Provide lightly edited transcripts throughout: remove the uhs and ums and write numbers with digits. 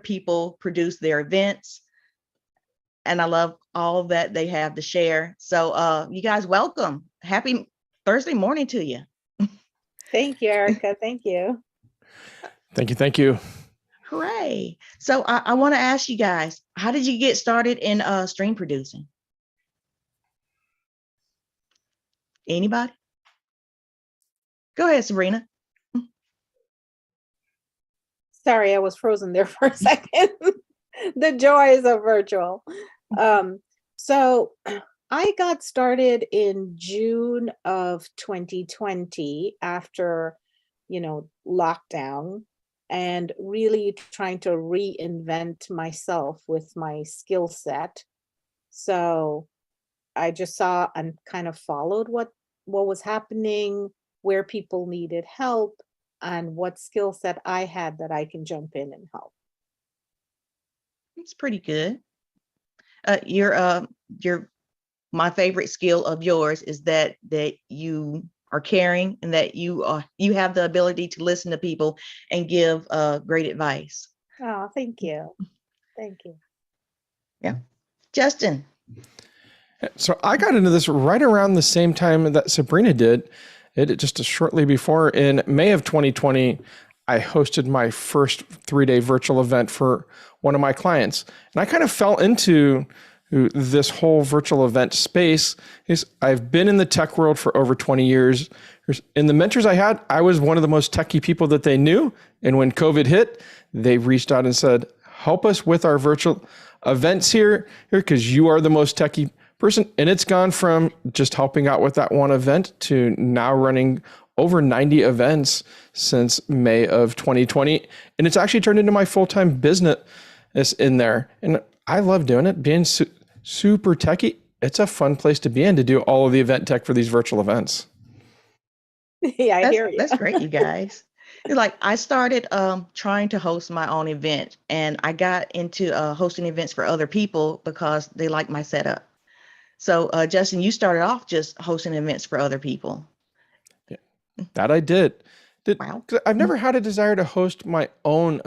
people produce their events. And I love all that they have to share. So you guys, welcome. Happy Thursday morning to you. Thank you, Erica. Thank you. Thank you. Thank you. Hooray. So I want to ask you guys, how did you get started in stream producing? Anybody? Go ahead, Sabrina. Sorry, I was frozen there for a second. The joys of virtual. So I got started in June of 2020 after, lockdown, and really trying to reinvent myself with my skill set. So I just saw and kind of followed what was happening, where people needed help, and what skill set I had that I can jump in and help. It's pretty good. Your my favorite skill of yours is that you are caring and that you have the ability to listen to people and give great advice. Oh, thank you. Thank you. Yeah. Justin. So I got into this right around the same time that Sabrina did. It just shortly before, in May of 2020, I hosted my first 3-day virtual event for one of my clients. And I kind of fell into this whole virtual event space. I've been in the tech world for over 20 years. In the mentors I had, I was one of the most techie people that they knew. And when COVID hit, they reached out and said, help us with our virtual events here because you are the most techie person. And it's gone from just helping out with that one event to now running over 90 events since May of 2020. And it's actually turned into my full-time business in there. And I love doing it, being super techie. It's a fun place to be in to do all of the event tech for these virtual events. Yeah, I hear you. That's great, you guys. Like I started trying to host my own event, and I got into hosting events for other people because they like my setup. So Justin, you started off just hosting events for other people. Yeah, that I did. Wow. I've never had a desire to host my own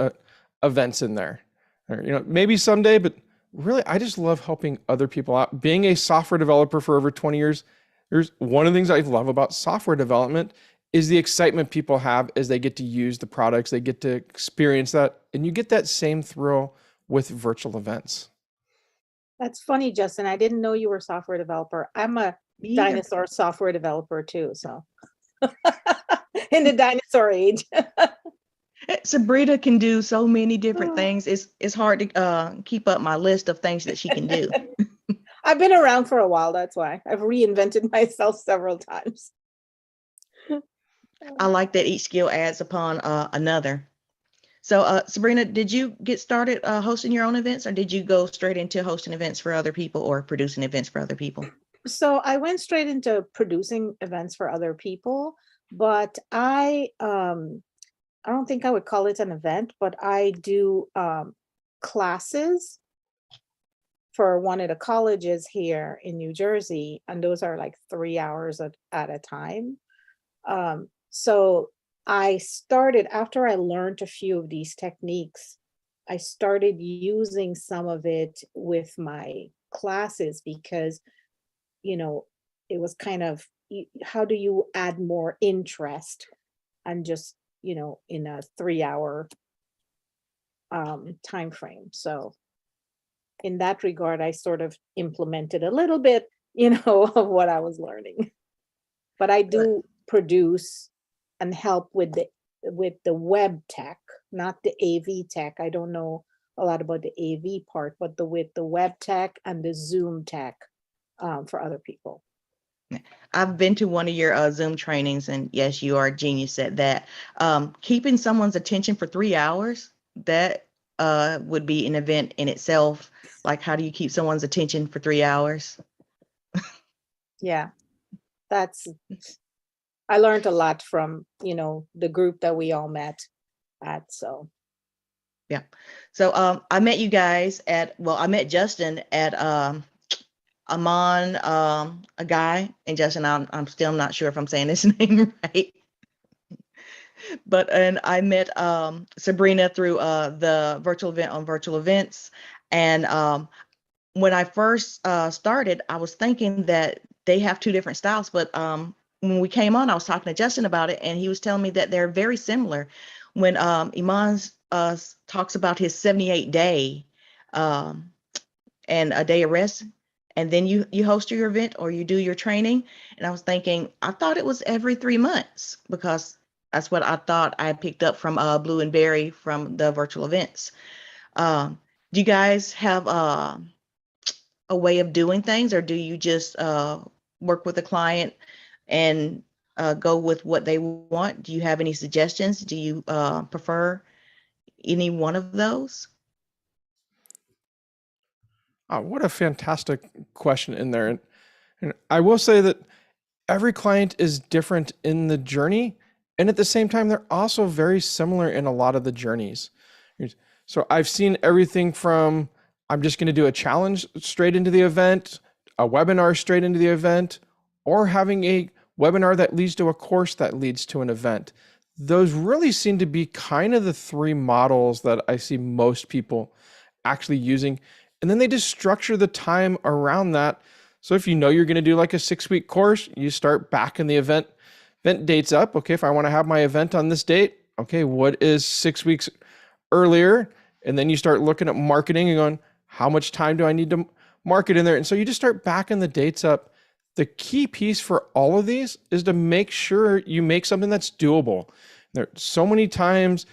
events in there. Or, maybe someday, but really, I just love helping other people out. Being a software developer for over 20 years, there's one of the things I love about software development is the excitement people have as they get to use the products, they get to experience that, and you get that same thrill with virtual events. That's funny, Justin. I didn't know you were a software developer. I'm a dinosaur software developer too, so in the dinosaur age. Sabrina can do so many different things. It's hard to keep up my list of things that she can do. I've been around for a while. That's why I've reinvented myself several times. I like that each skill adds upon another. So Sabrina, did you get started hosting your own events, or did you go straight into hosting events for other people or producing events for other people? So I went straight into producing events for other people, but I don't think I would call it an event, but I do classes for one of the colleges here in New Jersey, and those are like 3 hours at a time. So I started, after I learned a few of these techniques, I started using some of it with my classes because, it was kind of, how do you add more interest and just, in a 3-hour time frame. So in that regard, I sort of implemented a little bit, of what I was learning. But I do produce and help with the web tech, not the AV tech. I don't know a lot about the AV part, but with the web tech and the Zoom tech for other people. I've been to one of your Zoom trainings, and yes, you are a genius at that. Keeping someone's attention for 3 hours, that would be an event in itself. Like, how do you keep someone's attention for 3 hours? Yeah, I learned a lot from, the group that we all met at, so. Yeah. So I met you guys I met Justin at Amon, a guy, and Justin, I'm still not sure if I'm saying his name right. And I met Sabrina through the virtual event on virtual events. And when I first started, I was thinking that they have two different styles. But when we came on, I was talking to Justin about it, and he was telling me that they're very similar. When Iman talks about his 78-day um, and a day of rest, and then you host your event or you do your training. And I was thinking, I thought it was every 3 months, because that's what I thought I picked up from Blue and Berry from the virtual events. Do you guys have a way of doing things, or do you just work with a client and go with what they want? Do you have any suggestions? Do you prefer any one of those? Oh, what a fantastic question in there. And I will say that every client is different in the journey. And at the same time, they're also very similar in a lot of the journeys. So I've seen everything from, I'm just going to do a challenge straight into the event, a webinar straight into the event, or having a webinar that leads to a course that leads to an event. Those really seem to be kind of the three models that I see most people actually using. And then they just structure the time around that. So if you know you're going to do like a 6-week course, you start backing the event dates up. Okay, if I want to have my event on this date, okay, what is 6 weeks earlier? And then you start looking at marketing and going, how much time do I need to market in there? And so you just start backing the dates up. The key piece for all of these is to make sure you make something that's doable. There so many times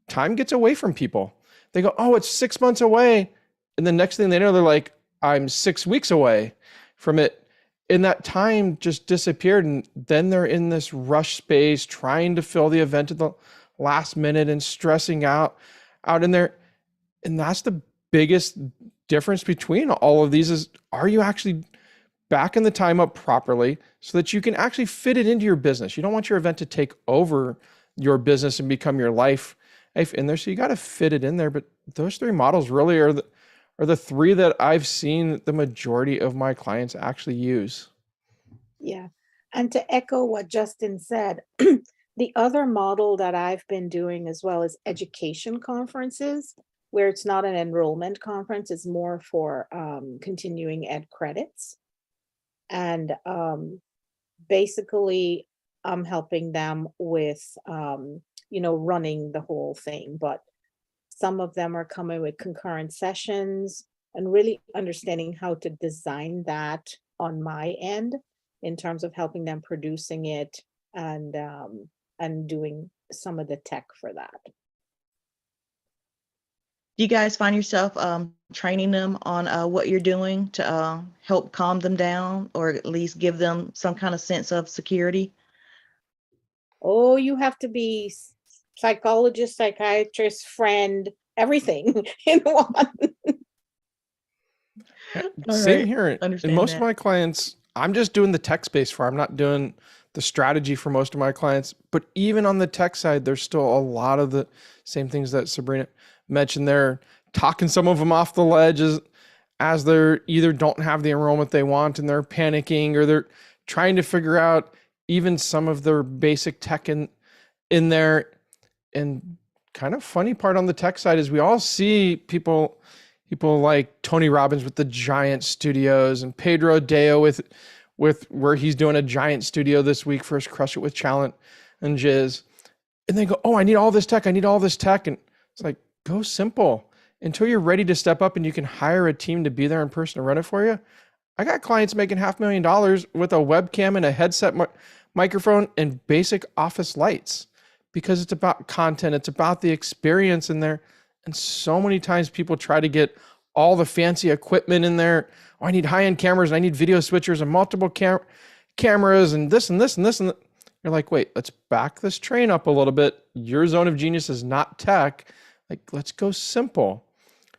time gets away from people. They go, oh, it's 6 months away. And the next thing they know, they're like, I'm 6 weeks away from it. And that time just disappeared. And then they're in this rush space, trying to fill the event at the last minute and stressing out in there. And that's the biggest difference between all of these is, are you actually backing the time up properly so that you can actually fit it into your business? You don't want your event to take over your business and become your life in there. So you got to fit it in there. But those three models really are the three that I've seen the majority of my clients actually use. Yeah. And to echo what Justin said, the other model that I've been doing as well is education conferences, where it's not an enrollment conference, it's more for continuing ed credits. And basically, I'm helping them with, running the whole thing. But some of them are coming with concurrent sessions and really understanding how to design that on my end in terms of helping them producing it and doing some of the tech for that. Do you guys find yourself training them on what you're doing to help calm them down, or at least give them some kind of sense of security? Oh, you have to be psychologist, psychiatrist, friend, everything in one. Same here. And Understand most that. of my clients, I'm just doing the tech space for. I'm not doing the strategy for most of my clients. But even on the tech side, there's still a lot of the same things that Sabrina mentioned. They're talking some of them off the ledge as they're either don't have the enrollment they want and they're panicking, or they're trying to figure out even some of their basic tech in there. And kind of funny part on the tech side is we all see people like Tony Robbins with the giant studios, and Pedro Deo with where he's doing a giant studio this week for his Crush It with Challenge and Jizz. And they go, oh, I need all this tech. And it's like, go simple until you're ready to step up and you can hire a team to be there in person to run it for you. I got clients making $500,000 with a webcam and a headset microphone and basic office lights, because it's about content. It's about the experience in there. And so many times people try to get all the fancy equipment in there. Oh, I need high-end cameras, and I need video switchers and multiple cameras and this and this and this. And you're like, wait, let's back this train up a little bit. Your zone of genius is not tech. Like, let's go simple.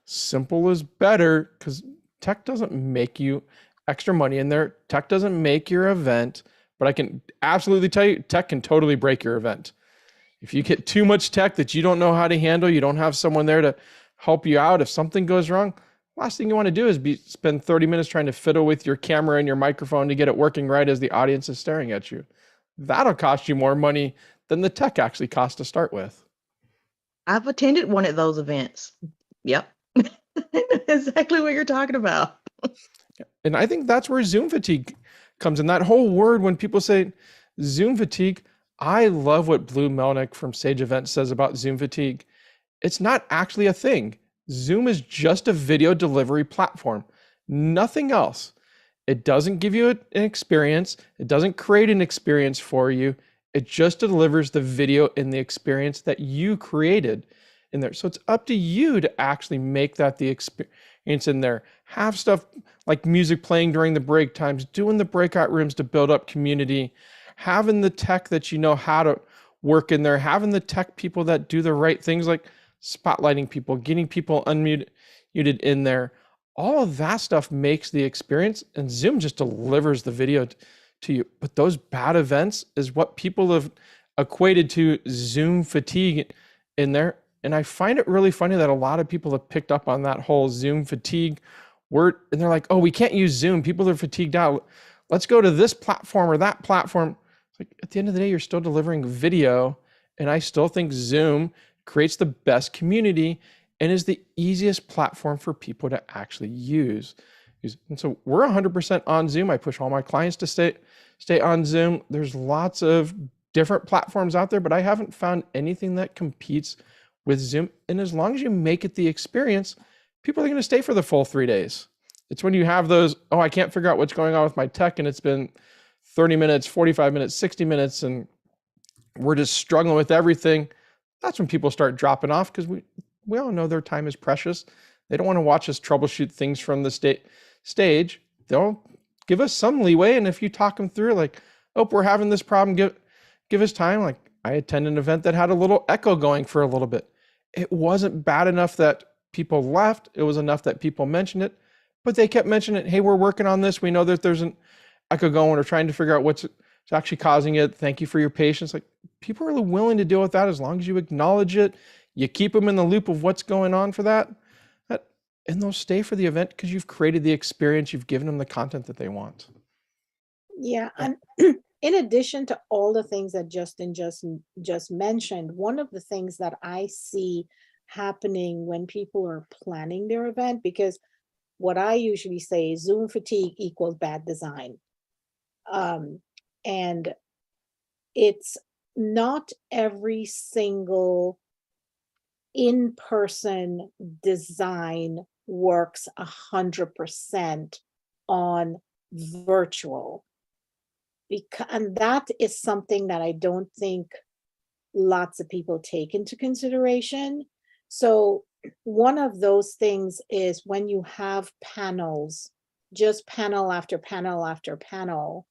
Simple is better, because tech doesn't make you extra money in there. Tech doesn't make your event, but I can absolutely tell you, tech can totally break your event. If you get too much tech that you don't know how to handle, you don't have someone there to help you out. If something goes wrong, last thing you want to do is spend 30 minutes trying to fiddle with your camera and your microphone to get it working right as the audience is staring at you. That'll cost you more money than the tech actually costs to start with. I've attended one of those events. Yep. Exactly what you're talking about. And I think that's where Zoom fatigue comes in. That whole word, when people say Zoom fatigue, I love what Blue Melnick from Sage Events says about Zoom fatigue. It's not actually a thing. Zoom is just a video delivery platform, nothing else. It doesn't give you an experience. It doesn't create an experience for you. It just delivers the video and the experience that you created in there. So it's up to you to actually make that the experience in there. Have stuff like music playing during the break times, doing the breakout rooms to build up community, having the tech that you know how to work in there, having the tech people that do the right things like spotlighting people, getting people unmuted in there. All of that stuff makes the experience, and Zoom just delivers the video to you. But those bad events is what people have equated to Zoom fatigue in there. And I find it really funny that a lot of people have picked up on that whole Zoom fatigue word, and they're like, oh, we can't use Zoom. People are fatigued out. Let's go to this platform or that platform. It's like, at the end of the day, you're still delivering video. And I still think Zoom creates the best community and is the easiest platform for people to actually use. And so we're 100% on Zoom. I push all my clients to stay on Zoom. There's lots of different platforms out there, but I haven't found anything that competes with Zoom. And as long as you make it the experience, people are going to stay for the full 3 days. It's when you have those, oh, I can't figure out what's going on with my tech, and it's been 30 minutes, 45 minutes, 60 minutes, and we're just struggling with everything. That's when people start dropping off, because we all know their time is precious. They don't want to watch us troubleshoot things from the stage. They'll give us some leeway. And if you talk them through, like, oh, we're having this problem, give us time. Like, I attended an event that had a little echo going for a little bit. It wasn't bad enough that people left. It was enough that people mentioned it, but they kept mentioning it. Hey, we're working on this. We know that there's an echo going. We're trying to figure out what's actually causing it. Thank you for your patience. Like, people are willing to deal with that as long as you acknowledge it. You keep them in the loop of what's going on for that, and they'll stay for the event because you've created the experience. You've given them the content that they want. Yeah, and in addition to all the things that Justin just mentioned, one of the things that I see happening when people are planning their event, because what I usually say is Zoom fatigue equals bad design. And it's not every single in-person design works 100% on virtual. And that is something that I don't think lots of people take into consideration. So one of those things is when you have panels, just panel after panel after panel,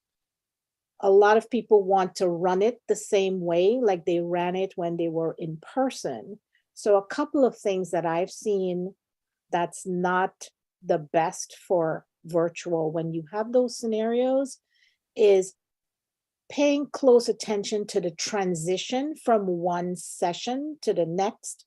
a lot of people want to run it the same way like they ran it when they were in person. So a couple of things that I've seen that's not the best for virtual when you have those scenarios is paying close attention to the transition from one session to the next.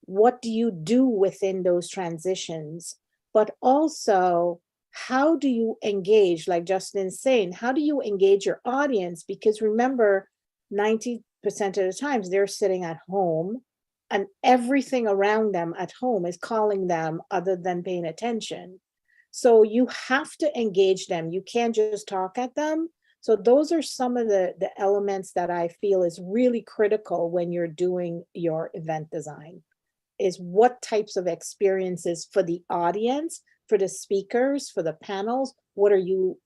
What do you do within those transitions? But also, how do you engage, like Justin is saying, how do you engage your audience? Because remember, 90% of the times they're sitting at home and everything around them at home is calling them other than paying attention. So you have to engage them. You can't just talk at them. So those are some of the elements that I feel is really critical when you're doing your event design, is what types of experiences for the audience, for the speakers, for the panels, what are you,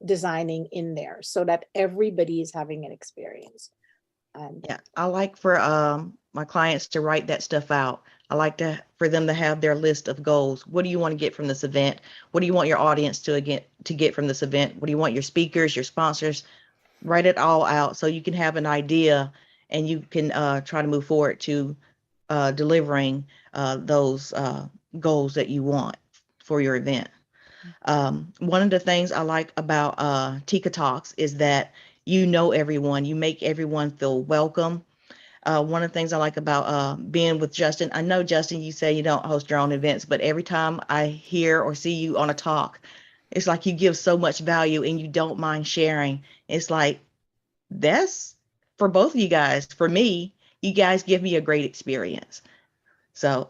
designing in there so that everybody is having an experience. Yeah, I like for my clients to write that stuff out. I like for them to have their list of goals. What do you want to get from this event? What do you want your audience to get from this event? What do you want your speakers, your sponsors? Write it all out so you can have an idea and you can try to move forward to delivering those goals that you want for your event. One of the things I like about Teekah Talks is that you know everyone, you make everyone feel welcome. One of the things I like about being with Justin, I know, Justin, you say you don't host your own events, but every time I hear or see you on a talk, it's like you give so much value and you don't mind sharing. It's like, that's for both of you guys, for me, you guys give me a great experience. So,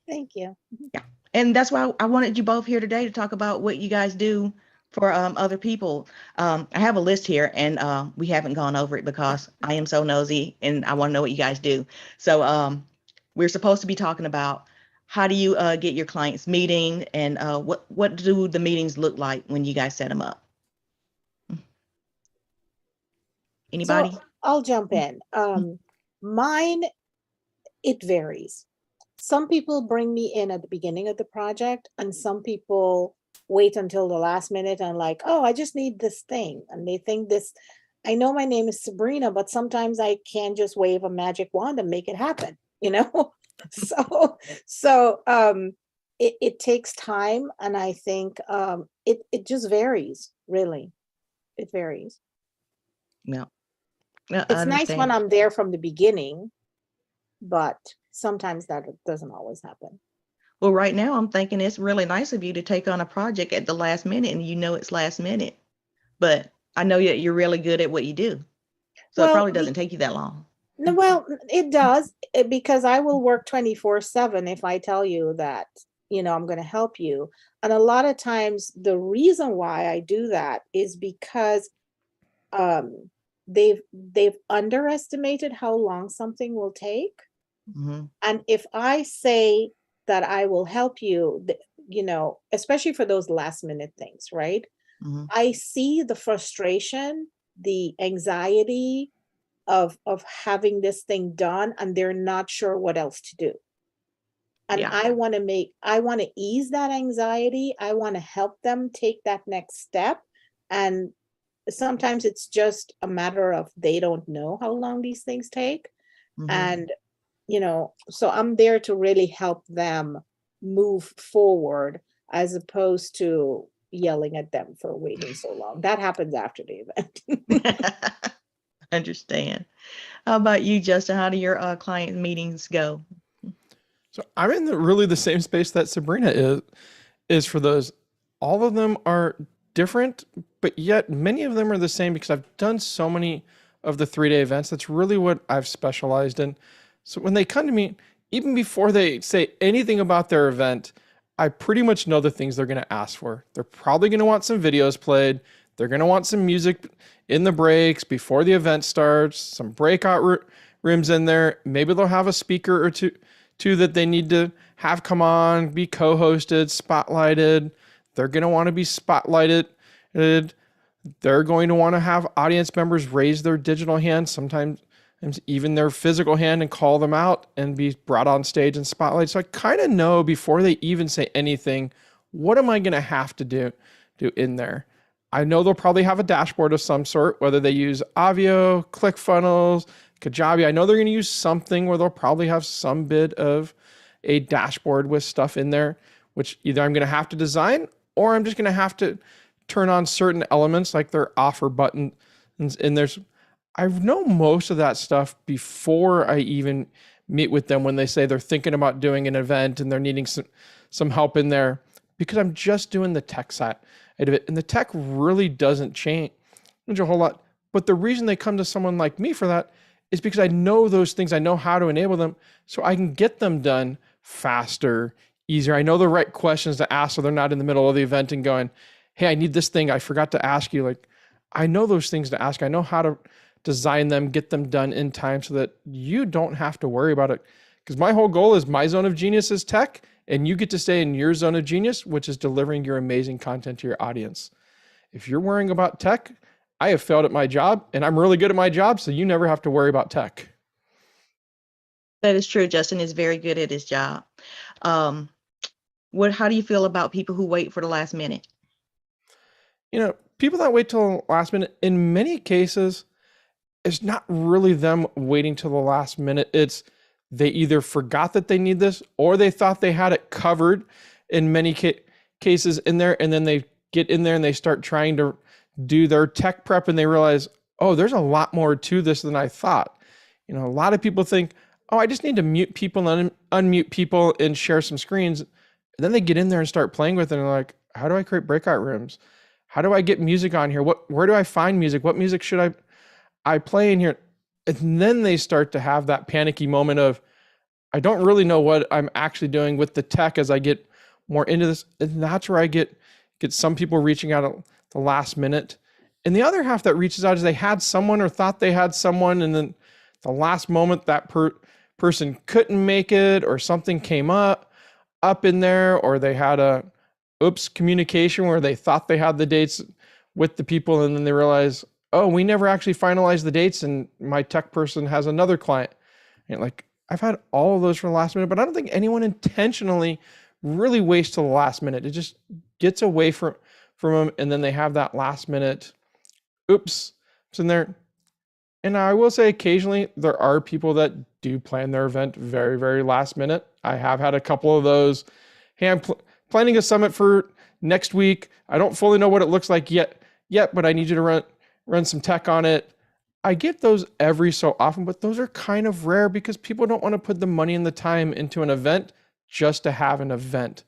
Thank you. yeah. And that's why I wanted you both here today to talk about what you guys do for other people. I have a list here, and we haven't gone over it because I am so nosy and I want to know what you guys do. So we're supposed to be talking about how do you get your clients meeting, and what do the meetings look like when you guys set them up? Anybody? So I'll jump in. Mine, it varies. Some people bring me in at the beginning of the project, and some people wait until the last minute and like, oh, I just need this thing. And they think this, I know my name is Sabrina, but sometimes I can't just wave a magic wand and make it happen, you know? So it takes time. And I think it just varies, really. It varies. No. I It's nice when understand. I'm there from the beginning, but sometimes that doesn't always happen. Well, right now I'm thinking it's really nice of you to take on a project at the last minute, and you know it's last minute. But I know that you're really good at what you do. So it Well, probably doesn't take you that long. no, well, it does because I will work 24/7 if I tell you that, I'm going to help you. And a lot of times the reason why I do that is because um, they've underestimated how long something will take. Hmm. And if I say that I will help you, especially for those last minute things, right? Hmm. I see the frustration, the anxiety of having this thing done, and they're not sure what else to do. And Yeah. I want to ease that anxiety. I want to help them take that next step. And sometimes it's just a matter of they don't know how long these things take. Hmm. And so I'm there to really help them move forward as opposed to yelling at them for waiting so long. That happens after the event. Understand. How about you, Justin? How do your client meetings go? So I'm in really the same space that Sabrina is for those. All of them are different, but yet many of them are the same because I've done so many of the 3-day events. That's really what I've specialized in. So when they come to me, even before they say anything about their event, I pretty much know the things they're going to ask for. They're probably going to want some videos played. They're going to want some music in the breaks before the event starts, some breakout rooms in there. Maybe they'll have a speaker or two that they need to have come on, be co-hosted, spotlighted. They're going to want to be spotlighted. They're going to want to have audience members raise their digital hand, sometimes even their physical hand, and call them out and be brought on stage and spotlight. So I kind of know before they even say anything, what am I going to have to do in there? I know they'll probably have a dashboard of some sort, whether they use Avio, ClickFunnels, Kajabi. I know they're going to use something where they'll probably have some bit of a dashboard with stuff in there, which either I'm going to have to design or I'm just going to have to turn on certain elements like their offer button. And I know most of that stuff before I even meet with them when they say they're thinking about doing an event and they're needing some help in there, because I'm just doing the tech side of it. And the tech really doesn't change a whole lot. But the reason they come to someone like me for that is because I know those things. I know how to enable them so I can get them done faster, easier. I know the right questions to ask so they're not in the middle of the event and going, hey, I need this thing I forgot to ask you. Like, I know those things to ask. I know how to design them, get them done in time so that you don't have to worry about it. Because my whole goal is my zone of genius is tech, and you get to stay in your zone of genius, which is delivering your amazing content to your audience. If you're worrying about tech, I have failed at my job, and I'm really good at my job, so you never have to worry about tech. That is true. Justin is very good at his job. How do you feel about people who wait for the last minute? People that wait till the last minute, in many cases, it's not really them waiting till the last minute. It's they either forgot that they need this or they thought they had it covered in many cases in there. And then they get in there and they start trying to do their tech prep and they realize, oh, there's a lot more to this than I thought. A lot of people think, oh, I just need to mute people and unmute people and share some screens. And then they get in there and start playing with it and they're like, how do I create breakout rooms? How do I get music on here? Where do I find music? What music should I play in here? And then they start to have that panicky moment of, I don't really know what I'm actually doing with the tech as I get more into this. And that's where I get some people reaching out at the last minute. And the other half that reaches out is they had someone or thought they had someone, and then the last moment that person couldn't make it, or something came up in there, or they had a communication where they thought they had the dates with the people, and then they realize, oh, we never actually finalized the dates, and my tech person has another client. And like, I've had all of those for the last minute, but I don't think anyone intentionally really waits till the last minute. It just gets away from them, and then they have that last minute, it's in there. And I will say occasionally there are people that do plan their event very, very last minute. I have had a couple of those. Hey, I'm planning a summit for next week. I don't fully know what it looks like yet, but I need you to run some tech on it. I get those every so often, but those are kind of rare because people don't want to put the money and the time into an event just to have an event.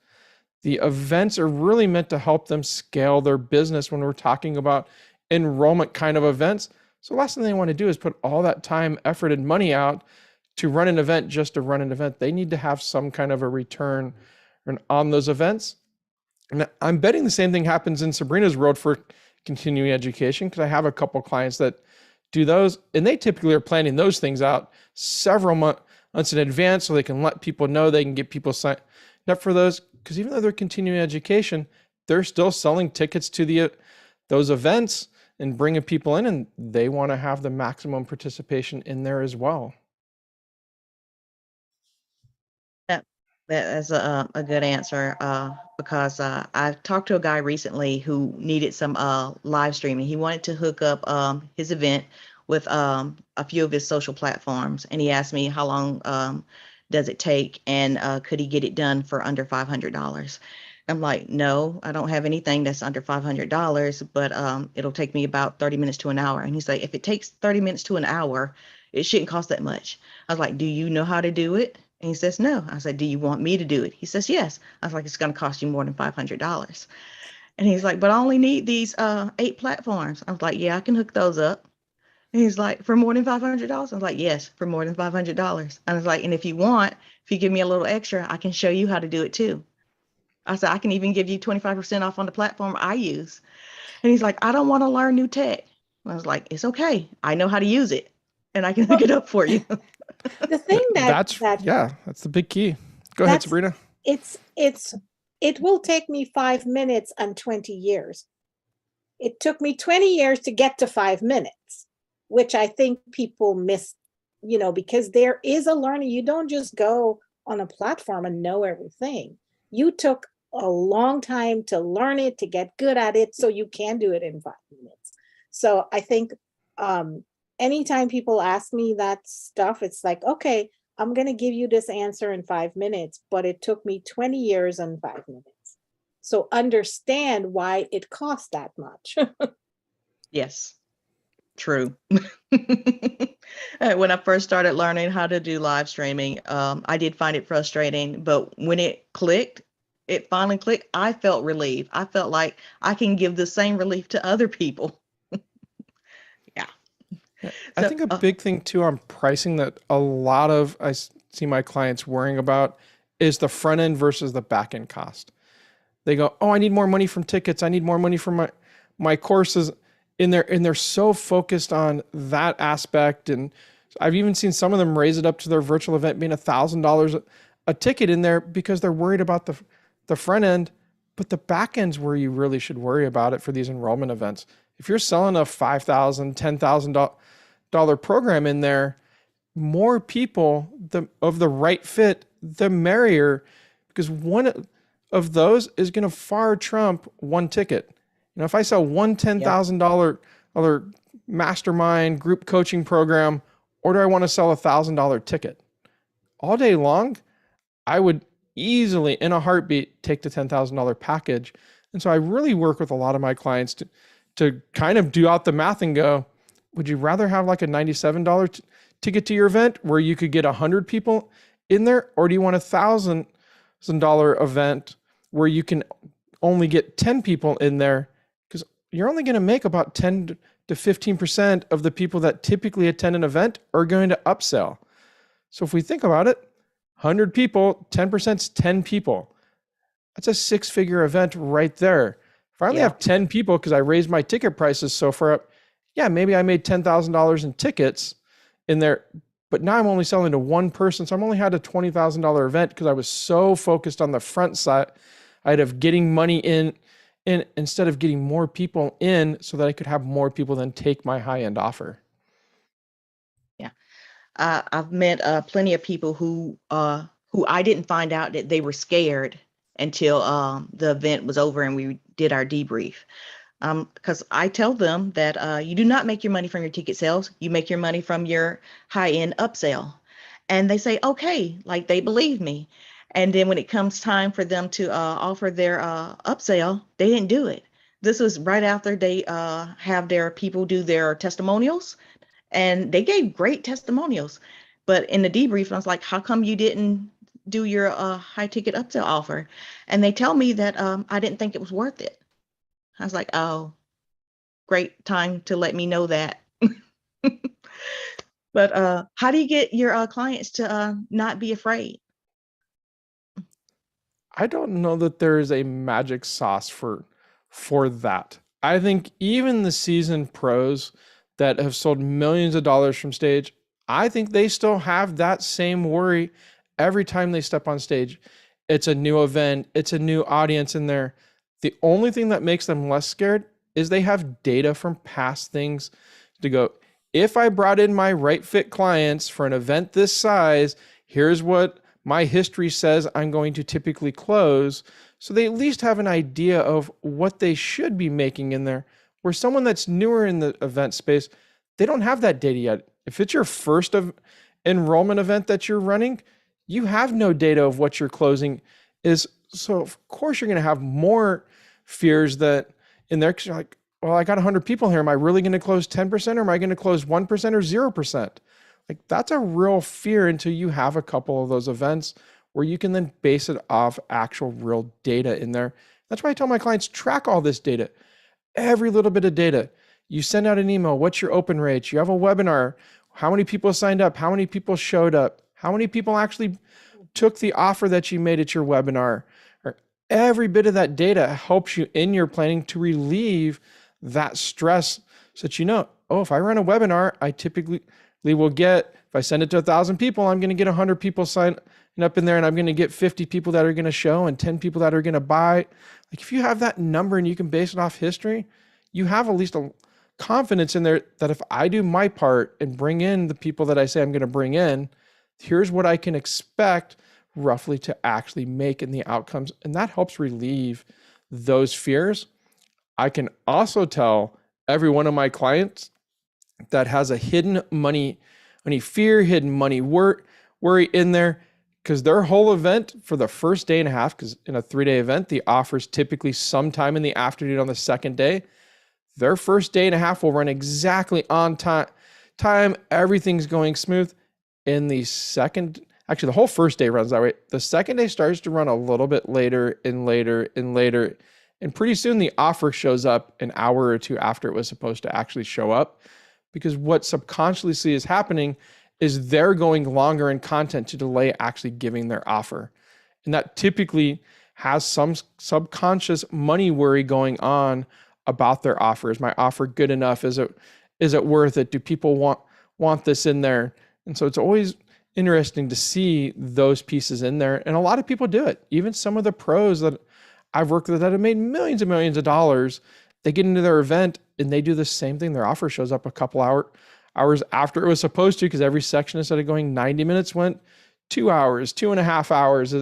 The events are really meant to help them scale their business when we're talking about enrollment kind of events. So the last thing they want to do is put all that time, effort, and money out to run an event just to run an event. They need to have some kind of a return on those events. And I'm betting the same thing happens in Sabrina's world for continuing education, because I have a couple clients that do those, and they typically are planning those things out several months in advance so they can let people know, they can get people signed up for those, because even though they're continuing education, they're still selling tickets to those events and bringing people in, and they want to have the maximum participation in there as well. That's a good answer, because I talked to a guy recently who needed some live streaming. He wanted to hook up his event with a few of his social platforms, and he asked me how long does it take, and could he get it done for under $500? I'm like, no, I don't have anything that's under $500, but it'll take me about 30 minutes to an hour. And he's like, if it takes 30 minutes to an hour, it shouldn't cost that much. I was like, do you know how to do it? And he says, no. I said, do you want me to do it? He says, yes. I was like, it's going to cost you more than $500. And he's like, but I only need these 8 platforms. I was like, yeah, I can hook those up. And he's like, for more than $500? I was like, yes, for more than $500. I was like, and if you give me a little extra, I can show you how to do it too. I said, I can even give you 25% off on the platform I use. And he's like, I don't want to learn new tech. I was like, it's okay. I know how to use it, and I can hook it up for you. The thing that's the big key. Go ahead, Sabrina. It will take me 5 minutes and 20 years. It took me 20 years to get to 5 minutes, which I think people miss, because there is a learning. You don't just go on a platform and know everything. You took a long time to learn it, to get good at it, so you can do it in 5 minutes. So I think anytime people ask me that stuff, it's like, okay, I'm going to give you this answer in 5 minutes, but it took me 20 years and 5 minutes. So understand why it costs that much. Yes, true. When I first started learning how to do live streaming, I did find it frustrating, but when it finally clicked, I felt relieved. I felt like I can give the same relief to other people. I think a big thing too on pricing that a lot of I see my clients worrying about is the front end versus the back end cost. They go, oh, I need more money from tickets. I need more money from my courses in there. And they're so focused on that aspect. And I've even seen some of them raise it up to their virtual event being $1,000 a ticket in there because they're worried about the front end. But the back end's where you really should worry about it for these enrollment events. If you're selling a $5,000, $10,000 program in there, more people of the right fit, the merrier, because one of those is going to far trump one ticket. If I sell one $10,000 mastermind group coaching program, or do I want to sell $1,000 ticket? All day long, I would easily, in a heartbeat, take the $10,000 package. And so I really work with a lot of my clients to kind of do out the math and go, would you rather have like a $97 ticket to your event where you could get 100 people in there? Or do you want a $1,000 event where you can only get 10 people in there? Because you're only going to make about 10 to 15% of the people that typically attend an event are going to upsell. So if we think about it, 100 people, 10% is 10 people. That's a 6-figure event right there. If I only have 10 people because I raised my ticket prices so far up, yeah, maybe I made $10,000 in tickets in there, but now I'm only selling to one person. So I'm only had a $20,000 event because I was so focused on the front side of getting money in instead of getting more people in so that I could have more people then take my high-end offer. Yeah. I've met plenty of people who I didn't find out that they were scared until the event was over and we did our debrief. Because I tell them that you do not make your money from your ticket sales. You make your money from your high-end upsell. And they say, okay, like they believe me. And then when it comes time for them to offer their upsell, they didn't do it. This was right after they have their people do their testimonials, and they gave great testimonials. But in the debrief, I was like, how come you didn't do your high ticket upsell offer? And they tell me that I didn't think it was worth it. I was like, oh, great time to let me know that. But how do you get your clients to not be afraid? I don't know that there is a magic sauce for that. I think even the seasoned pros that have sold millions of dollars from stage, I think they still have that same worry every time they step on stage. It's a new event, it's a new audience in there. The only thing that makes them less scared is they have data from past things to go, if I brought in my right fit clients for an event this size, here's what my history says I'm going to typically close. So they at least have an idea of what they should be making in there. Where someone that's newer in the event space, they don't have that data yet. If it's your first enrollment event that you're running, you have no data of what your closing is. So of course you're going to have more fears that in there, because you're like, well, I got 100 people here. Am I really going to close 10% or am I going to close 1% or 0%? Like that's a real fear until you have a couple of those events where you can then base it off actual real data in there. That's why I tell my clients, track all this data, every little bit of data. You send out an email, what's your open rates? You have a webinar, how many people signed up? How many people showed up? How many people actually took the offer that you made at your webinar? Or every bit of that data helps you in your planning to relieve that stress so that you know, oh, if I run a webinar, I typically will get, if I send it to 1,000 people, I'm going to get 100 people sign up in there and I'm going to get 50 people that are going to show and 10 people that are going to buy. Like if you have that number and you can base it off history, you have at least a confidence in there that if I do my part and bring in the people that I say I'm going to bring in, here's what I can expect roughly to actually make in the outcomes. And that helps relieve those fears. I can also tell every one of my clients that has a hidden money fear, hidden money worry in there, because their whole event for the first day and a half, because in a 3-day event, the offer's typically sometime in the afternoon on the second day. Their first day and a half will run exactly on time. Everything's going smooth. In the second, actually the whole first day runs that way. The second day starts to run a little bit later and later and later. And pretty soon the offer shows up an hour or two after it was supposed to actually show up. Because what subconsciously is happening is they're going longer in content to delay actually giving their offer. And that typically has some subconscious money worry going on about their offer. Is my offer good enough? Is it worth it? Do people want this in there? And so it's always interesting to see those pieces in there. And a lot of people do it. Even some of the pros that I've worked with that have made millions and millions of dollars, they get into their event and they do the same thing. Their offer shows up a couple hours after it was supposed to, because every section, instead of going 90 minutes, went 2 hours, 2.5 hours.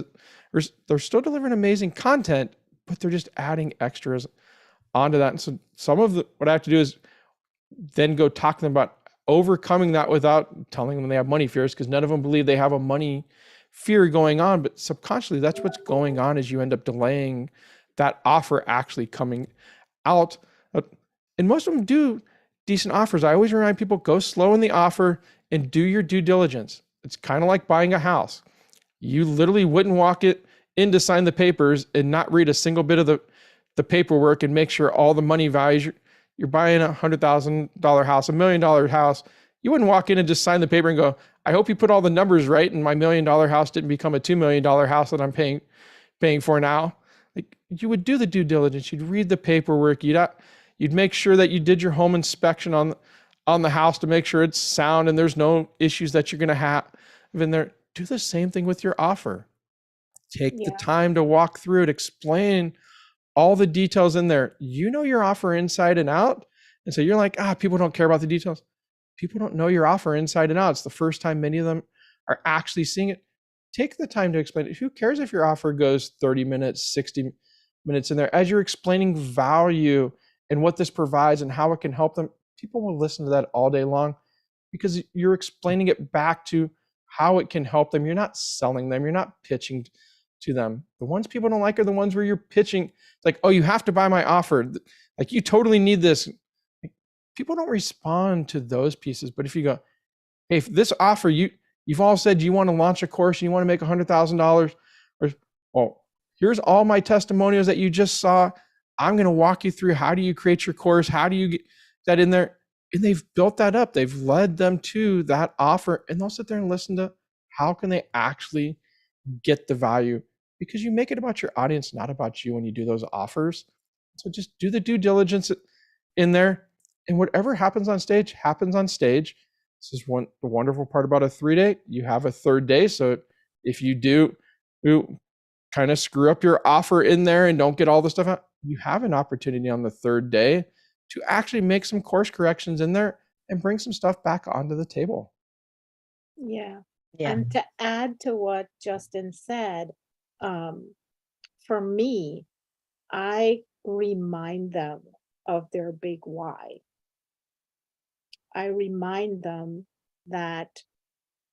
They're still delivering amazing content, but they're just adding extras onto that. And so some of what I have to do is then go talk to them about overcoming that without telling them they have money fears, because none of them believe they have a money fear going on. But subconsciously, that's what's going on, is you end up delaying that offer actually coming out. And most of them do decent offers. I always remind people, go slow in the offer and do your due diligence. It's kind of like buying a house. You literally wouldn't walk it in to sign the papers and not read a single bit of the paperwork and make sure all the money values you're buying $100,000 house, $1 million house, you wouldn't walk in and just sign the paper and go, I hope you put all the numbers right and my $1 million house didn't become a $2 million house that I'm paying for now. Like, you would do the due diligence, you'd read the paperwork, you'd make sure that you did your home inspection on the house to make sure it's sound and there's no issues that you're going to have in there. Do the same thing with your offer. Take the time to walk through it, explain all the details in there. You know your offer inside and out. And so you're like, people don't care about the details. People don't know your offer inside and out. It's the first time many of them are actually seeing it. Take the time to explain it. Who cares if your offer goes 30 minutes, 60 minutes in there? As you're explaining value and what this provides and how it can help them, people will listen to that all day long because you're explaining it back to how it can help them. You're not selling them. You're not pitching to them. The ones people don't like are the ones where you're pitching. It's like, oh, you have to buy my offer. Like, you totally need this. People don't respond to those pieces. But if you go, hey, if this offer, you've all said you want to launch a course, and you want to make $100,000, or, oh, here's all my testimonials that you just saw. I'm going to walk you through how do you create your course? How do you get that in there? And they've built that up. They've led them to that offer, and they'll sit there and listen to how can they actually get the value, because you make it about your audience, not about you when you do those offers. So just do the due diligence in there, and whatever happens on stage happens on stage. This is the wonderful part about a 3-day. You have a third day. So if you do kind of screw up your offer in there and don't get all the stuff out, you have an opportunity on the third day to actually make some course corrections in there and bring some stuff back onto the table. Yeah. Yeah. And to add to what Justin said, for me, I remind them of their big why. I remind them that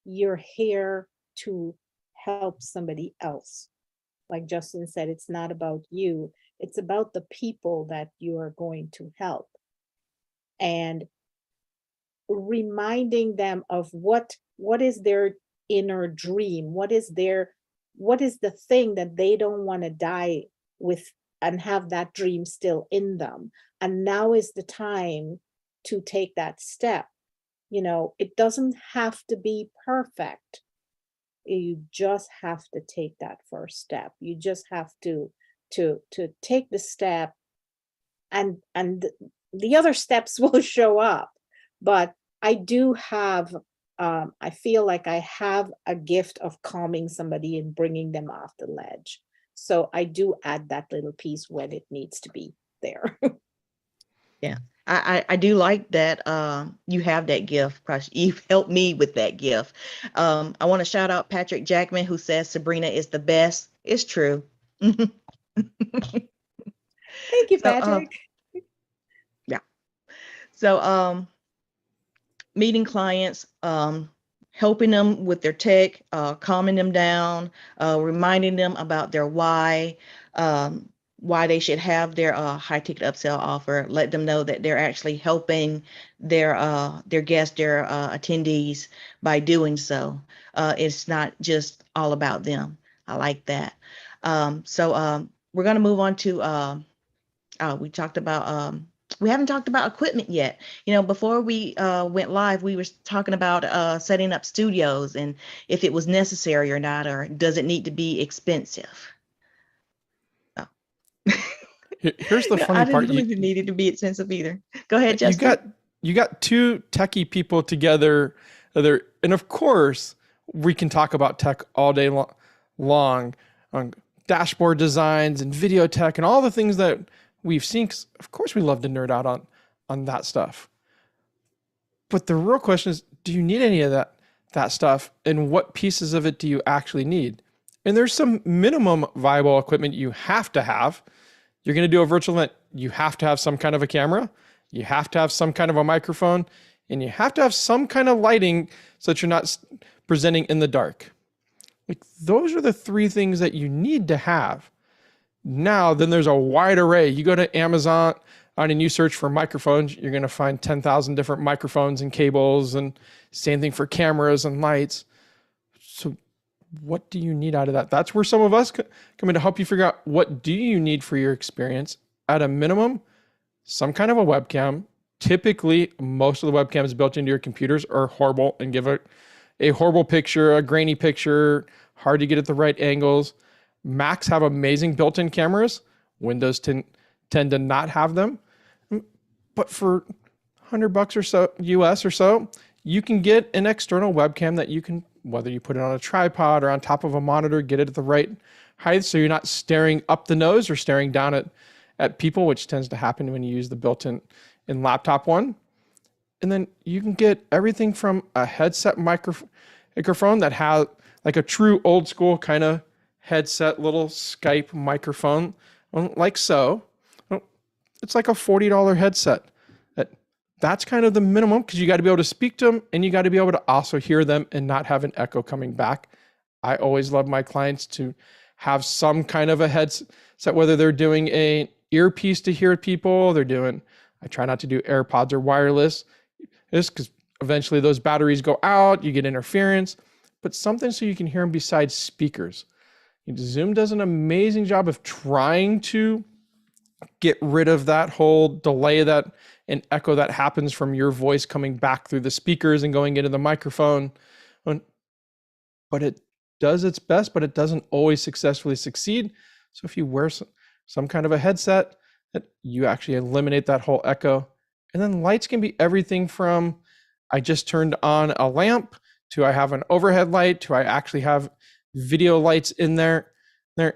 you're here to help somebody else. Like Justin said, it's not about you. It's about the people that you are going to help. And reminding them of what is their inner dream, what is the thing that they don't want to die with and have that dream still in them. And now is the time to take that step. It doesn't have to be perfect. You just have to take that first step. You just have to take the step, and the other steps will show up. But I do have, I feel like I have a gift of calming somebody and bringing them off the ledge. So I do add that little piece when it needs to be there. Yeah. I do like that you have that gift, because you've helped me with that gift. I want to shout out Patrick Jackman, who says Sabrina is the best. It's true. Thank you, So, Patrick. yeah. So meeting clients, helping them with their tech, calming them down, reminding them about their why they should have their high ticket upsell offer. Let them know that they're actually helping their guests, their attendees by doing so. It's not just all about them. I like that. So we're going to move on to we haven't talked about equipment yet. Before we went live, we were talking about setting up studios and if it was necessary or not, or does it need to be expensive? Here's the No, funny I part. didn't believe it needed to be expensive either. Go ahead, Justin. You got two techie people together there, and of course we can talk about tech all day long on dashboard designs and video tech and all the things that we've seen. 'Cause of course we love to nerd out on that stuff. But the real question is, do you need any of that stuff, and what pieces of it do you actually need? And there's some minimum viable equipment you have to have. You're going to do a virtual event, you have to have some kind of a camera, you have to have some kind of a microphone, and you have to have some kind of lighting so that you're not presenting in the dark. Like, those are the three things that you need to have. Now, then there's a wide array. You go to Amazon and you search for microphones, you're going to find 10,000 different microphones and cables, and same thing for cameras and lights. So what do you need out of that? That's where some of us come in to help you figure out, what do you need for your experience? At a minimum, some kind of a webcam. Typically, most of the webcams built into your computers are horrible and give a horrible picture, a grainy picture, hard to get at the right angles. Macs have amazing built-in cameras. Windows tend to not have them. But for $100 or so US or so, you can get an external webcam that you can, whether you put it on a tripod or on top of a monitor, get it at the right height so you're not staring up the nose or staring down at people, which tends to happen when you use the built-in laptop one. And then you can get everything from a headset microphone that has like a true old school kind of headset, little Skype microphone, like so. It's like a $40 headset. That's kind of the minimum because you got to be able to speak to them and you got to be able to also hear them and not have an echo coming back. I always love my clients to have some kind of a headset, whether they're doing an earpiece to hear people, I try not to do AirPods or wireless, just because eventually those batteries go out, you get interference, but something so you can hear them besides speakers. Zoom does an amazing job of trying to get rid of that whole delay and echo that happens from your voice coming back through the speakers and going into the microphone. But it does its best, but it doesn't always successfully succeed. So if you wear some kind of a headset, that you actually eliminate that whole echo. And then lights can be everything from I just turned on a lamp to I have an overhead light to I actually have video lights in there.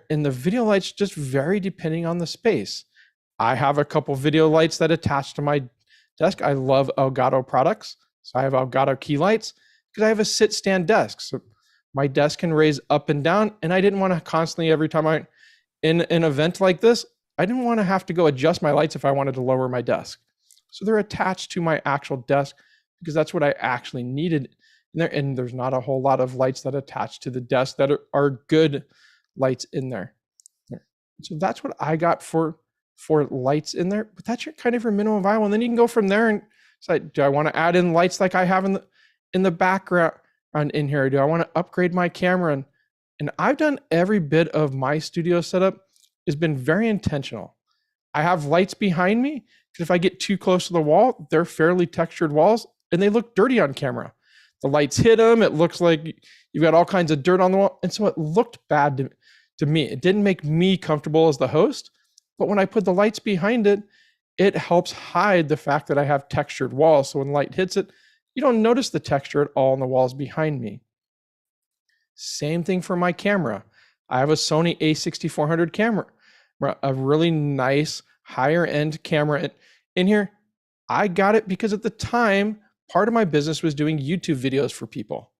And the video lights just vary depending on the space. I have a couple video lights that attach to my desk. I love Elgato products. So I have Elgato key lights because I have a sit stand desk. So my desk can raise up and down. And I didn't want to constantly, every time I'm in an event like this, I didn't want to have to go adjust my lights if I wanted to lower my desk. So they're attached to my actual desk because that's what I actually needed in there. And there's not a whole lot of lights that attach to the desk that are good lights in there. So that's what I got for lights in there, but that's your kind of your minimum viable. And then you can go from there and decide, do I want to add in lights like I have in the background in here? Do I want to upgrade my camera? And I've done every bit of my studio setup has been very intentional. I have lights behind me because if I get too close to the wall, they're fairly textured walls and they look dirty on camera. The lights hit them. It looks like you've got all kinds of dirt on the wall. And so it looked bad to me. It didn't make me comfortable as the host. But when I put the lights behind it, it helps hide the fact that I have textured walls. So when light hits it, you don't notice the texture at all on the walls behind me. Same thing for my camera. I have a Sony a6400 camera, a really nice higher end camera in here. I got it because at the time, part of my business was doing YouTube videos for people.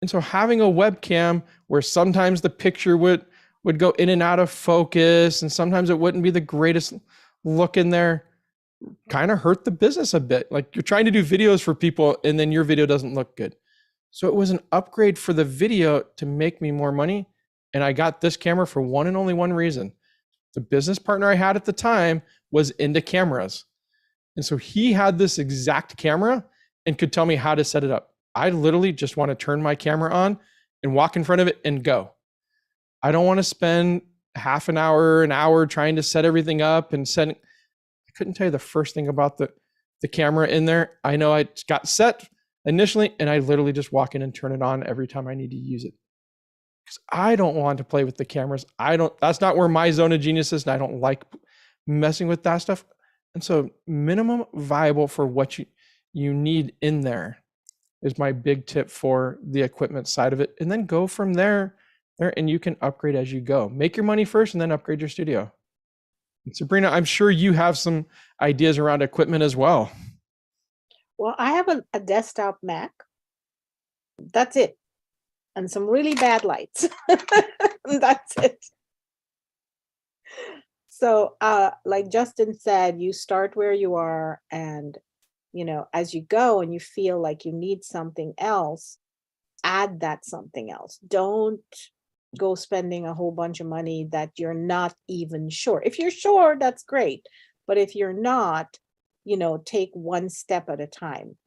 And so having a webcam where sometimes the picture would go in and out of focus and sometimes it wouldn't be the greatest look in there kind of hurt the business a bit. Like you're trying to do videos for people and then your video doesn't look good. So it was an upgrade for the video to make me more money. And I got this camera for one and only one reason. The business partner I had at the time was into cameras. And so he had this exact camera and could tell me how to set it up. I literally just want to turn my camera on and walk in front of it and go. I don't want to spend half an hour trying to set everything up and set. I couldn't tell you the first thing about the camera in there. I know I got set initially and I literally just walk in and turn it on every time I need to use it. Because I don't want to play with the cameras. That's not where my zone of genius is, and I don't like messing with that stuff. And so minimum viable for what you need in there is my big tip for the equipment side of it. And then go from there and you can upgrade as you go. Make your money first and then upgrade your studio. And Sabrina, I'm sure you have some ideas around equipment as well. Well, I have a desktop Mac. That's it. And some really bad lights. That's it. So like Justin said, you start where you are and, as you go and you feel like you need something else, add that something else. Don't go spending a whole bunch of money that you're not even sure. If you're sure, that's great. But if you're not, take one step at a time,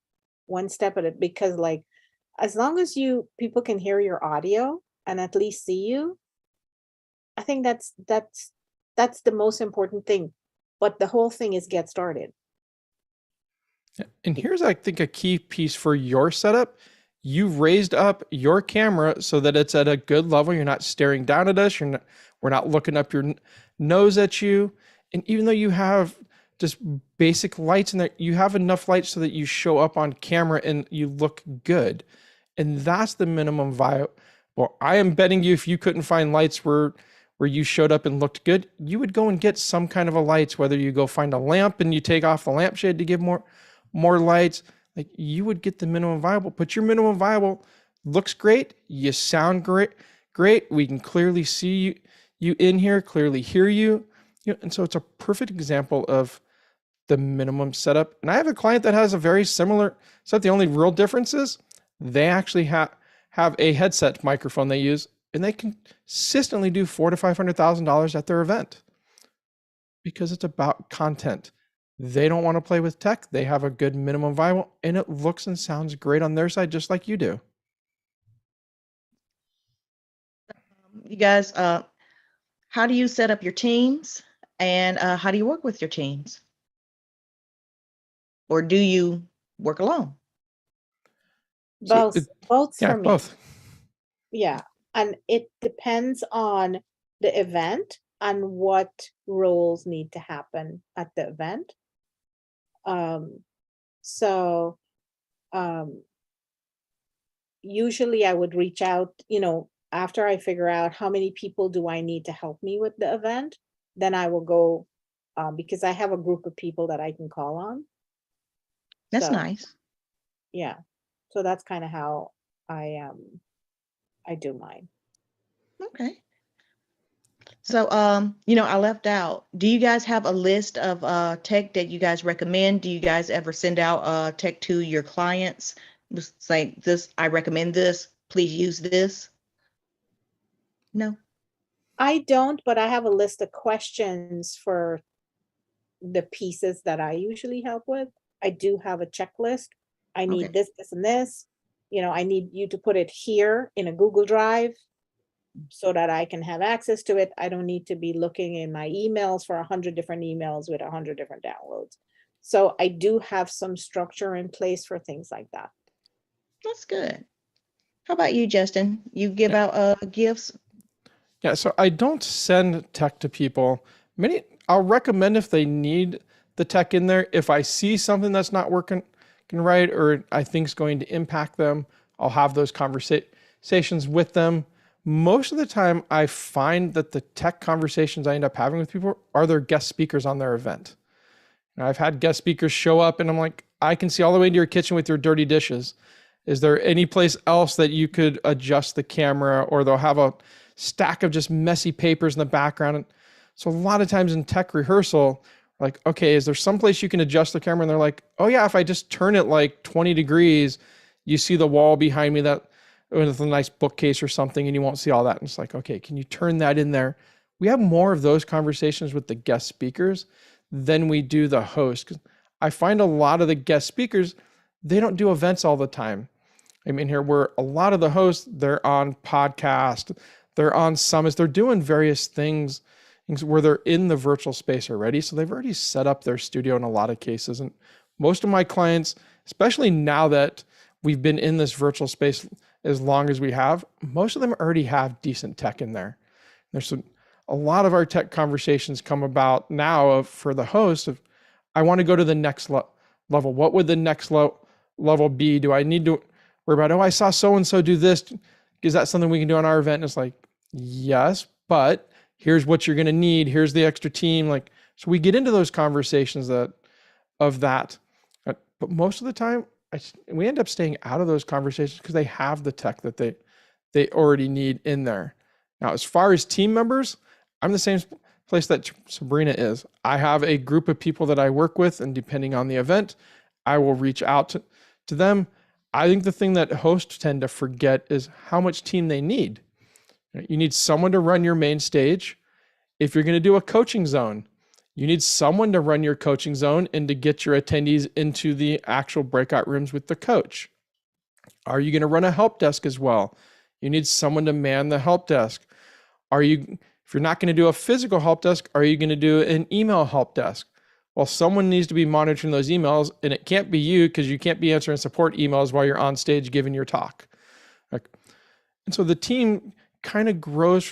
because like, as long as people can hear your audio and at least see you, I think that's the most important thing. but the whole thing is get started. And here's, I think, a key piece for your setup. You've raised up your camera so that it's at a good level. You're not staring down at us. We're not looking up your nose at you. And even though you have just basic lights in there, you have enough light so that you show up on camera and you look good. And that's the minimum viable. Well, I am betting you if you couldn't find lights where you showed up and looked good, you would go and get some kind of a lights, whether you go find a lamp and you take off the lampshade to give more lights. Like, you would get the minimum viable, but your minimum viable looks great. You sound great. We can clearly see you in here, clearly hear you. And so it's a perfect example of the minimum setup. And I have a client that has a very similar setup. The only real difference is they actually have a headset microphone they use, and they consistently do $400,000 to $500,000 at their event because it's about content. They don't want to play with tech. They have a good minimum viable, and it looks and sounds great on their side, just like you do. You guys, how do you set up your teams, and how do you work with your teams? Or do you work alone? Both, both Yeah, for me. both. Yeah, and it depends on the event and what roles need to happen at the event. Usually I would reach out, after I figure out how many people do I need to help me with the event, then I will go, because I have a group of people that I can call on. That's So, nice. Yeah, so that's kind of how I do mine. Okay. So, I left out, do you guys have a list of tech that you guys recommend? Do you guys ever send out tech to your clients? Just like this, I recommend this, please use this. No. I don't, but I have a list of questions for the pieces that I usually help with. I do have a checklist. I need Okay. this, and this. I need you to put it here in a Google Drive so that I can have access to it. I don't need to be looking in my emails for 100 different emails with 100 different downloads. So I do have some structure in place for things like that. That's good. How about you, Justin? You give out gifts? Yeah, so I don't send tech to people. I'll recommend if they need the tech in there. If I see something that's not working right, or I think is going to impact them, I'll have those conversations with them. Most of the time, I find that the tech conversations I end up having with people are their guest speakers on their event. And I've had guest speakers show up, and I'm like, I can see all the way into your kitchen with your dirty dishes. Is there any place else that you could adjust the camera? Or they'll have a stack of just messy papers in the background. And so a lot of times in tech rehearsal, like, okay, is there some place you can adjust the camera? And they're like, oh yeah, if I just turn it like 20 degrees, you see the wall behind me that with a nice bookcase or something, and you won't see all that. And it's like, okay, can you turn that in there? We have more of those conversations with the guest speakers than we do the host. 'Cause I find a lot of the guest speakers, they don't do events all the time. I mean, here where a lot of the hosts, they're on podcast, they're on summits, they're doing various things where they're in the virtual space already. So they've already set up their studio in a lot of cases. And most of my clients, especially now that we've been in this virtual space as long as we have, most of them already have decent tech in there. There's a lot of our tech conversations come about now for the host of, I want to go to the next level. What would the next level be? Do I need to worry about, oh, I saw so-and-so do this. Is that something we can do on our event? And it's like, yes, but here's what you're going to need. Here's the extra team. Like, so we get into those conversations of that. But most of the time, we end up staying out of those conversations because they have the tech that they already need in there. Now, as far as team members, I'm the same place that Sabrina is. I have a group of people that I work with, and depending on the event, I will reach out to them. I think the thing that hosts tend to forget is how much team they need. You need someone to run your main stage. If you're going to do a coaching zone, you need someone to run your coaching zone and to get your attendees into the actual breakout rooms with the coach. Are you going to run a help desk as well? You need someone to man the help desk. If you're not going to do a physical help desk, are you going to do an email help desk? Well, someone needs to be monitoring those emails, and it can't be you because you can't be answering support emails while you're on stage giving your talk. And so the team kind of grows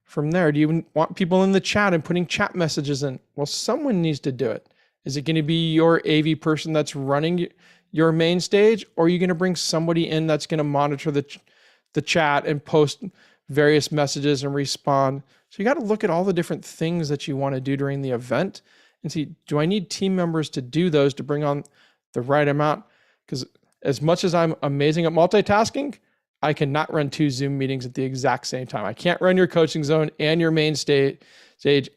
from there. Do you want people in the chat and putting chat messages in? Well, someone needs to do it. Is it going to be your AV person that's running your main stage, or are you going to bring somebody in that's going to monitor the chat and post various messages and respond? So you got to look at all the different things that you want to do during the event and see, do I need team members to do those to bring on the right amount? Because as much as I'm amazing at multitasking, I cannot run 2 Zoom meetings at the exact same time. I can't run your coaching zone and your main stage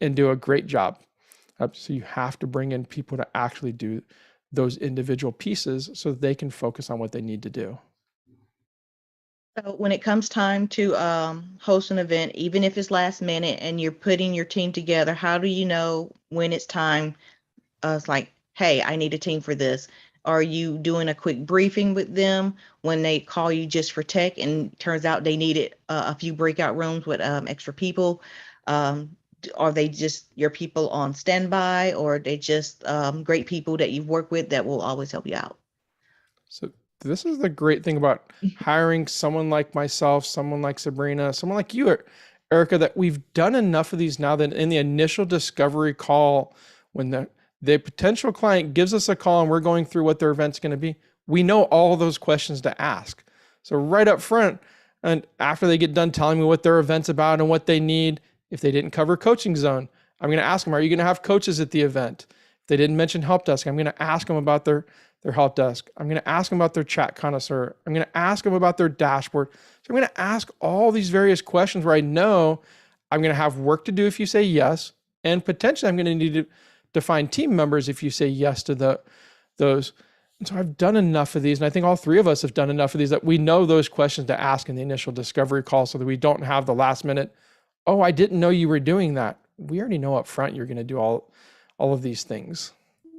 and do a great job. So you have to bring in people to actually do those individual pieces so that they can focus on what they need to do. So when it comes time to host an event, even if it's last minute and you're putting your team together, how do you know when it's time? It's like, hey, I need a team for this. Are you doing a quick briefing with them when they call you just for tech and turns out they needed a few breakout rooms with extra people? Are they just your people on standby, or are they just great people that you've worked with that will always help you out? So this is the great thing about hiring someone like myself, someone like Sabrina, someone like you, Erica, that we've done enough of these now that in the initial discovery call, when the potential client gives us a call and we're going through what their event's going to be, we know all those questions to ask. So right up front, and after they get done telling me what their event's about and what they need, if they didn't cover coaching zone, I'm going to ask them, are you going to have coaches at the event? If they didn't mention help desk, I'm going to ask them about their help desk. I'm going to ask them about their chat connoisseur. I'm going to ask them about their dashboard. So I'm going to ask all these various questions where I know I'm going to have work to do if you say yes, and potentially I'm going to need to define team members if you say yes to those. And so I've done enough of these, and I think all 3 of us have done enough of these that we know those questions to ask in the initial discovery call so that we don't have the last minute, oh, I didn't know you were doing that. We already know up front you're going to do all of these things.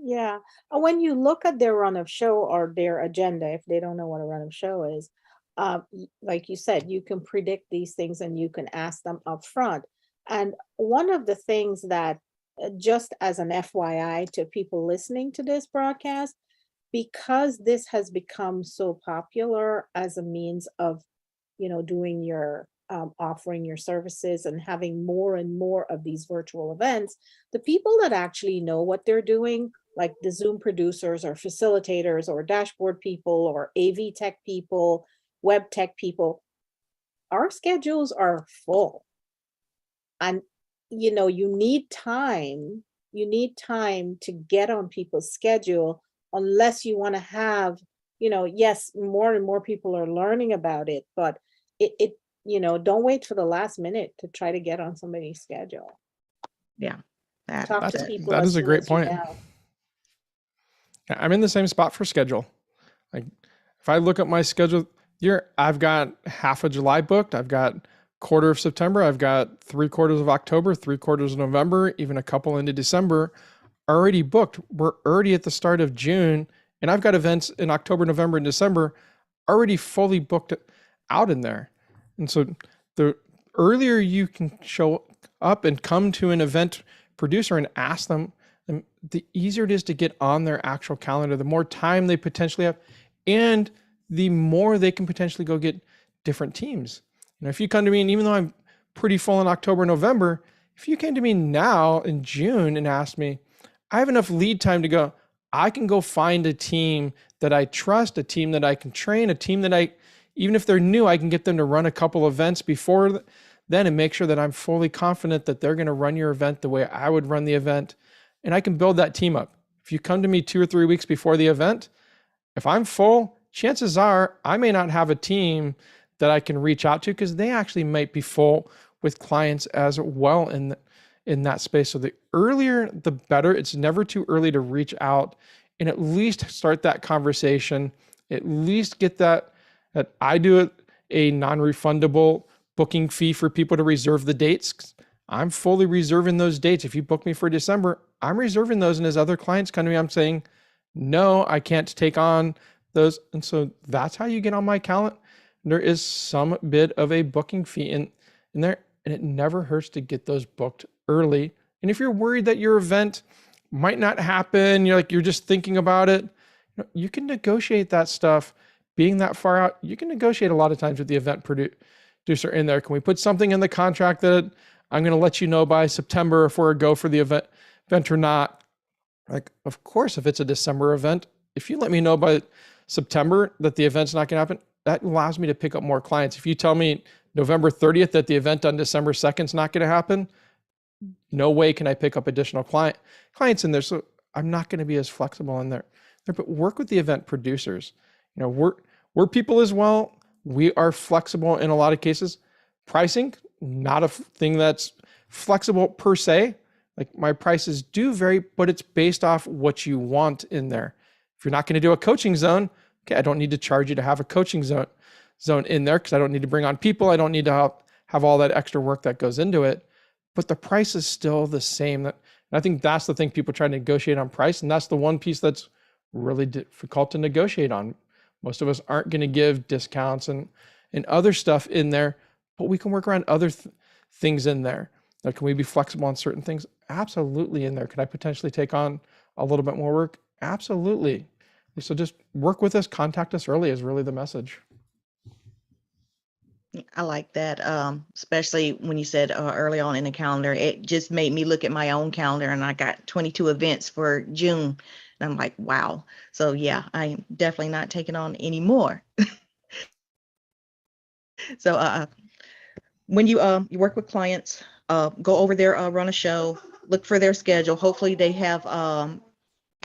Yeah. And when you look at their run of show or their agenda, if they don't know what a run of show is, like you said, you can predict these things and you can ask them up front. And one of the things that, just as an FYI to people listening to this broadcast, because this has become so popular as a means of, doing your offering your services and having more and more of these virtual events, the people that actually know what they're doing, like the Zoom producers or facilitators or dashboard people or AV tech people, web tech people, our schedules are full. And, you need time to get on people's schedule, unless you want to have, yes, more and more people are learning about it, but it don't wait for the last minute to try to get on somebody's schedule. Yeah. Talk to people. That as is a soon great as you point. know. I'm in the same spot for schedule. Like if I look at my schedule here, I've got half of July booked. I've got quarter of September. I've got 3/4 of October, 3/4 of November, even a couple into December already booked. We're already at the start of June, and I've got events in October, November, and December already fully booked out in there. And so the earlier you can show up and come to an event producer and ask them, the easier it is to get on their actual calendar, the more time they potentially have, and the more they can potentially go get different teams. If you come to me, and even though I'm pretty full in October, November, if you came to me now in June and asked me, I have enough lead time to go, I can go find a team that I trust, a team that I can train, a team that even if they're new, I can get them to run a couple events before then and make sure that I'm fully confident that they're going to run your event the way I would run the event. And I can build that team up. If you come to me 2 or 3 weeks before the event, if I'm full, chances are I may not have a team that I can reach out to because they actually might be full with clients as well in that space. So the earlier, the better. It's never too early to reach out and at least start that conversation, at least get that I do a non-refundable booking fee for people to reserve the dates. I'm fully reserving those dates. If you book me for December, I'm reserving those. And as other clients come to me, I'm saying, no, I can't take on those. And so that's how you get on my calendar. There is some bit of a booking fee in there. and it never hurts to get those booked early. And if you're worried that your event might not happen, you're just thinking about it, you can negotiate that stuff. Being that far out, you can negotiate a lot of times with the event producer in there. Can we put something in the contract that I'm going to let you know by September if we're a go for the event or not? Like, of course, if it's a December event, if you let me know by September that the event's not going to happen, that allows me to pick up more clients. If you tell me November 30th that the event on December 2nd is not going to happen, no way can I pick up additional clients in there. So I'm not going to be as flexible in there. But work with the event producers. We're people as well. We are flexible in a lot of cases. Pricing, not a thing that's flexible per se. Like, my prices do vary, but it's based off what you want in there. If you're not going to do a coaching zone, okay, I don't need to charge you to have a coaching zone in there, because I don't need to bring on people. I don't need to have all that extra work that goes into it. But the price is still the same. And I think that's the thing people try to negotiate on price. And that's the one piece that's really difficult to negotiate on. Most of us aren't going to give discounts and other stuff in there, but we can work around other things in there. Like, can we be flexible on certain things? Absolutely in there. Could I potentially take on a little bit more work? Absolutely. So just work with us, contact us early is really the message. I like that, especially when you said early on in the calendar. It just made me look at my own calendar, and I got 22 events for June. And I'm like, wow. So yeah, I'm definitely not taking on any more. So when you work with clients, go over there, run a show, look for their schedule. Hopefully they have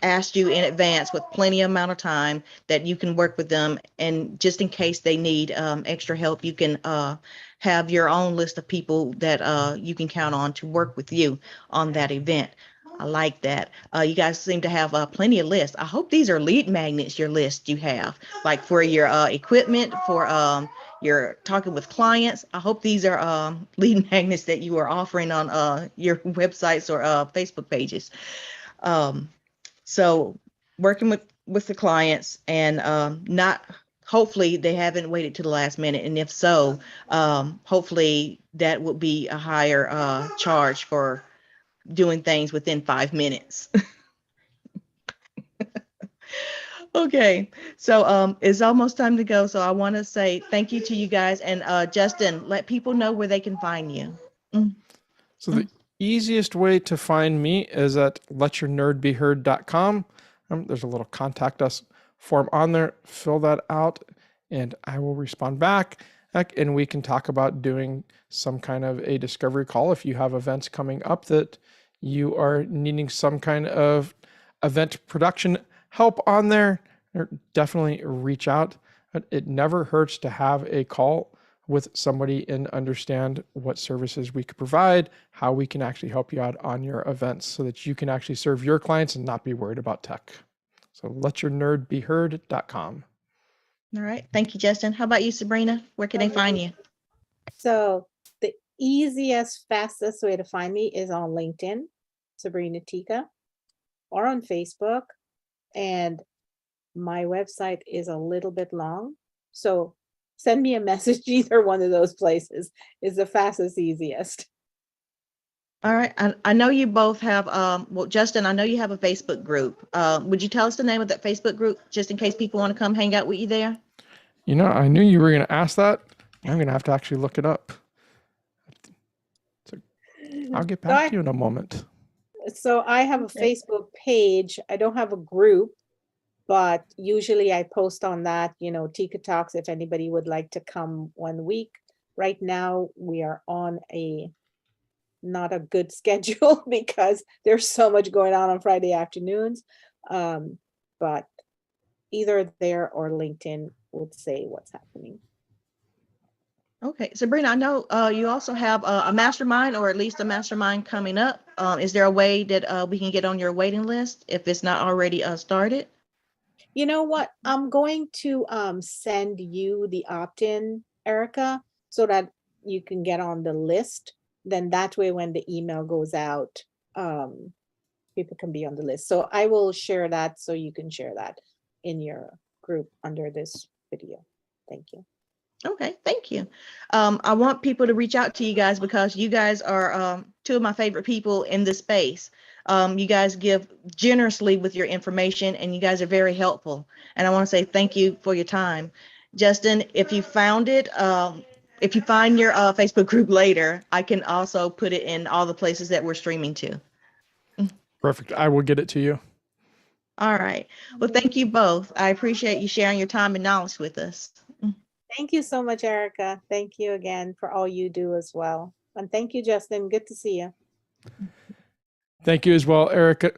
asked you in advance with plenty amount of time that you can work with them. And just in case they need extra help, you can have your own list of people that you can count on to work with you on that event. I like that. You guys seem to have plenty of lists. I hope these are lead magnets, your list you have, like for your equipment, for you're talking with clients. I hope these are lead magnets that you are offering on your websites or Facebook pages. So working with the clients, and not, hopefully they haven't waited to the last minute. And if so, hopefully that would be a higher charge for doing things within 5 minutes. Okay, so it's almost time to go. So I want to say thank you to you guys. And Justin, let people know where they can find you. So the easiest way to find me is at letyournerdbeheard.com. There's a little contact us form on there. Fill that out and I will respond back. And we can talk about doing some kind of a discovery call if you have events coming up that you are needing some kind of event production help on there. Definitely reach out. It never hurts to have a call with somebody and understand what services we could provide, how we can actually help you out on your events so that you can actually serve your clients and not be worried about tech. So letyournerdbeheard.com. All right. Thank you, Justin. How about you, Sabrina? Where can they find you? So the easiest, fastest way to find me is on LinkedIn, Sabrina Teekah, or on Facebook. And my website is a little bit long. So send me a message. Either one of those places is the fastest, easiest. All right. I know you both have, well, Justin, I know you have a Facebook group. Would you tell us the name of that Facebook group just in case people want to come hang out with you there? I knew you were going to ask that. I'm going to have to actually look it up. So I'll get back to you in a moment. So I have a Facebook page. I don't have a group, but usually I post on that, Teekah Talks, if anybody would like to come one week. Right now we are on not a good schedule because there's so much going on Friday afternoons. But either there or LinkedIn would say what's happening. Okay, Sabrina, I know you also have a mastermind, or at least a mastermind coming up. Is there a way that we can get on your waiting list if it's not already started? You know what? I'm going to send you the opt-in, Erica, so that you can get on the list. Then that way, when the email goes out, people can be on the list. So I will share that so you can share that in your group under this video. Thank you. Okay, thank you. I want people to reach out to you guys because you guys are two of my favorite people in this space. You guys give generously with your information and you guys are very helpful. And I want to say thank you for your time. Justin, if you found it, if you find your Facebook group later, I can also put it in all the places that we're streaming to. Perfect. I will get it to you. All right. Well, thank you both. I appreciate you sharing your time and knowledge with us. Thank you so much, Erica. Thank you again for all you do as well. And thank you, Justin. Good to see you. Thank you as well, Erica.